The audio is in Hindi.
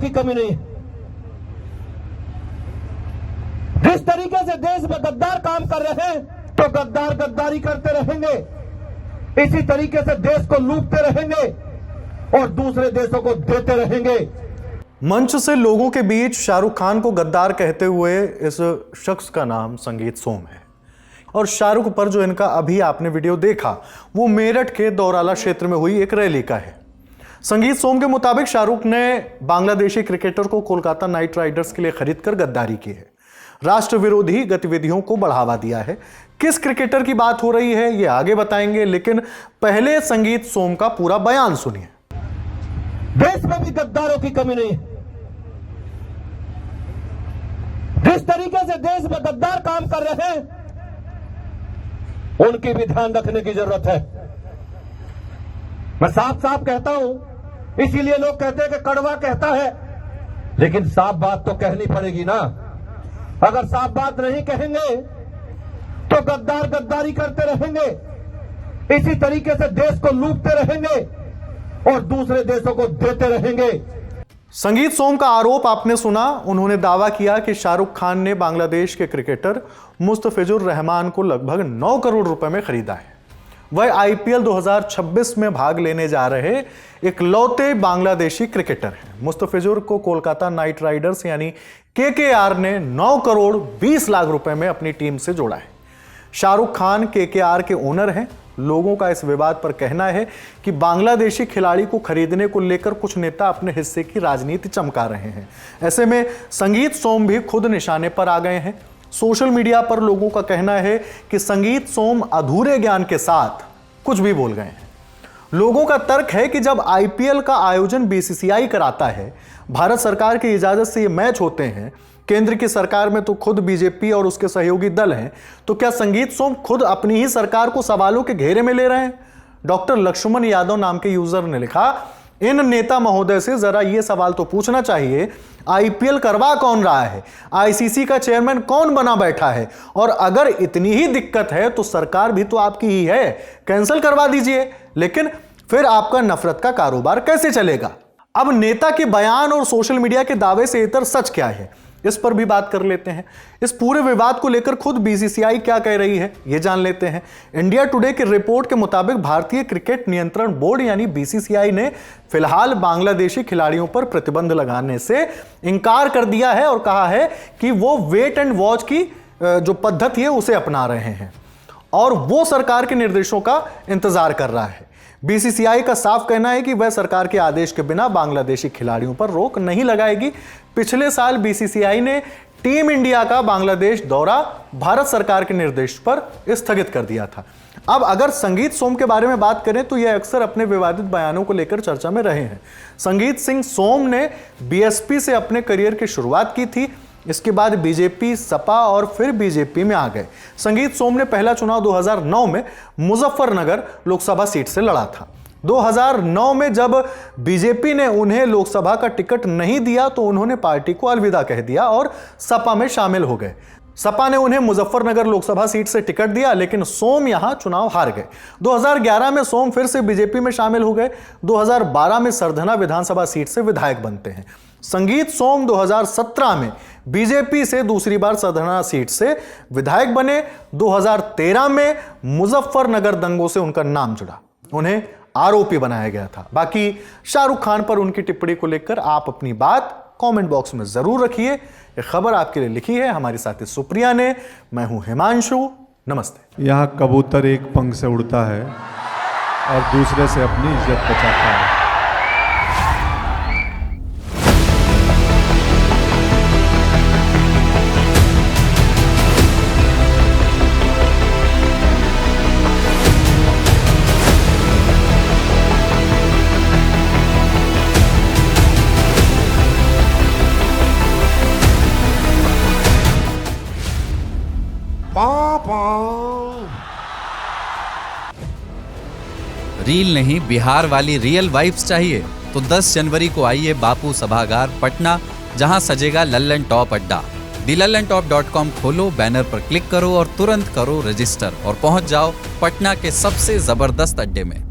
की कमी नहीं है। जिस तरीके से देश में गद्दार काम कर रहे हैं तो गद्दार गद्दारी करते रहेंगे, इसी तरीके से देश को लूटते रहेंगे और दूसरे देशों को देते रहेंगे। मंच से लोगों के बीच शाहरुख खान को गद्दार कहते हुए इस शख्स का नाम संगीत सोम है। और शाहरुख पर जो इनका अभी आपने वीडियो देखा वो मेरठ के दौराला क्षेत्र में हुई एक रैली का है। संगीत सोम के मुताबिक शाहरुख ने बांग्लादेशी क्रिकेटर को कोलकाता नाइट राइडर्स के लिए खरीदकर गद्दारी की है, राष्ट्र विरोधी गतिविधियों को बढ़ावा दिया है। किस क्रिकेटर की बात हो रही है ये आगे बताएंगे, लेकिन पहले संगीत सोम का पूरा बयान सुनिए। देश में भी गद्दारों की कमी नहीं है। जिस तरीके से देश में गद्दार काम कर रहे हैं उनकी भी ध्यान रखने की जरूरत है। मैं साफ साफ कहता हूं, इसीलिए लोग कहते हैं कि कड़वा कहता है, लेकिन साफ बात तो कहनी पड़ेगी ना। अगर साफ बात नहीं कहेंगे तो गद्दार गद्दारी करते रहेंगे, इसी तरीके से देश को लूटते रहेंगे और दूसरे देशों को देते रहेंगे। संगीत सोम का आरोप आपने सुना। उन्होंने दावा किया कि शाहरुख खान ने बांग्लादेश के क्रिकेटर मुस्तफिजुर रहमान को लगभग 9 करोड़ रुपए में खरीदा है। वह आईपीएल 2026 में भाग लेने जा रहे इकलौते बांग्लादेशी क्रिकेटर हैं। मुस्तफिजुर को कोलकाता नाइट राइडर्स यानी केकेआर ने 9 करोड़ 20 लाख रुपए में अपनी टीम से जोड़ा है। शाहरुख खान केकेआर के ओनर हैं। लोगों का इस विवाद पर कहना है कि बांग्लादेशी खिलाड़ी को खरीदने को लेकर कुछ नेता अपने हिस्से की राजनीति चमका रहे हैं। ऐसे में संगीत सोम भी खुद निशाने पर आ गए हैं। सोशल मीडिया पर लोगों का कहना है कि संगीत सोम अधूरे ज्ञान के साथ कुछ भी बोल गए हैं। लोगों का तर्क है कि जब आईपीएल का आयोजन बीसीसीआई कराता है, भारत सरकार की इजाजत से ये मैच होते हैं, केंद्र की सरकार में तो खुद बीजेपी और उसके सहयोगी दल हैं, तो क्या संगीत सोम खुद अपनी ही सरकार को सवालों के घेरे में ले रहे हैं? डॉक्टर लक्ष्मण यादव नाम के यूजर ने लिखा, इन नेता महोदय से जरा ये सवाल तो पूछना चाहिए, आईपीएल करवा कौन रहा है? आईसीसी का चेयरमैन कौन बना बैठा है? और अगर इतनी ही दिक्कत है तो सरकार भी तो आपकी ही है, कैंसिल करवा दीजिए। लेकिन फिर आपका नफरत का कारोबार कैसे चलेगा? अब नेता के बयान और सोशल मीडिया के दावे से इतर सच क्या है, इस पर भी बात कर लेते हैं। इस पूरे विवाद को लेकर खुद बीसीसीआई क्या कह रही है ये जान लेते हैं। इंडिया टुडे की रिपोर्ट के मुताबिक भारतीय क्रिकेट नियंत्रण बोर्ड यानी बीसीसीआई ने फिलहाल बांग्लादेशी खिलाड़ियों पर प्रतिबंध लगाने से इनकार कर दिया है और कहा है कि वो वेट एंड वॉच की जो पद्धति है उसे अपना रहे हैं और वो सरकार के निर्देशों का इंतजार कर रहा है। बीसीसीआई का साफ कहना है कि वह सरकार के आदेश के बिना बांग्लादेशी खिलाड़ियों पर रोक नहीं लगाएगी। पिछले साल बीसीसीआई ने टीम इंडिया का बांग्लादेश दौरा भारत सरकार के निर्देश पर स्थगित कर दिया था। अब अगर संगीत सोम के बारे में बात करें तो यह अक्सर अपने विवादित बयानों को लेकर चर्चा में रहे हैं। संगीत सिंह सोम ने बीएसपी से अपने करियर की शुरुआत की थी। इसके बाद बीजेपी, सपा और फिर बीजेपी में आ गए। संगीत सोम ने पहला चुनाव 2009 में मुजफ्फरनगर लोकसभा सीट से लड़ा था। 2009 में जब बीजेपी ने उन्हें लोकसभा का टिकट नहीं दिया तो उन्होंने पार्टी को अलविदा कह दिया और सपा में शामिल हो गए। सपा ने उन्हें मुजफ्फरनगर लोकसभा सीट से टिकट दिया, लेकिन सोम यहां चुनाव हार गए। 2011 में सोम फिर से बीजेपी में शामिल हो गए। 2012 में सरधना विधानसभा सीट से विधायक बनते हैं। संगीत सोम 2017 में बीजेपी से दूसरी बार सरधना सीट से विधायक बने। 2013 में मुजफ्फरनगर दंगों से उनका नाम जुड़ा, उन्हें आरोपी बनाया गया था। बाकी शाहरुख खान पर उनकी टिप्पणी को लेकर आप अपनी बात कमेंट बॉक्स में जरूर रखिए। यह खबर आपके लिए लिखी है हमारी साथी सुप्रिया ने। मैं हूं हिमांशु, नमस्ते। यहाँ कबूतर एक पंख से उड़ता है और दूसरे से अपनी इज्जत बचाता है। रील नहीं, बिहार वाली रियल वाइब्स चाहिए तो 10 जनवरी को आइए बापू सभागार पटना, जहां सजेगा लल्लन टॉप अड्डा। thelallanTop.com खोलो, बैनर पर क्लिक करो और तुरंत करो रजिस्टर और पहुंच जाओ पटना के सबसे जबरदस्त अड्डे में।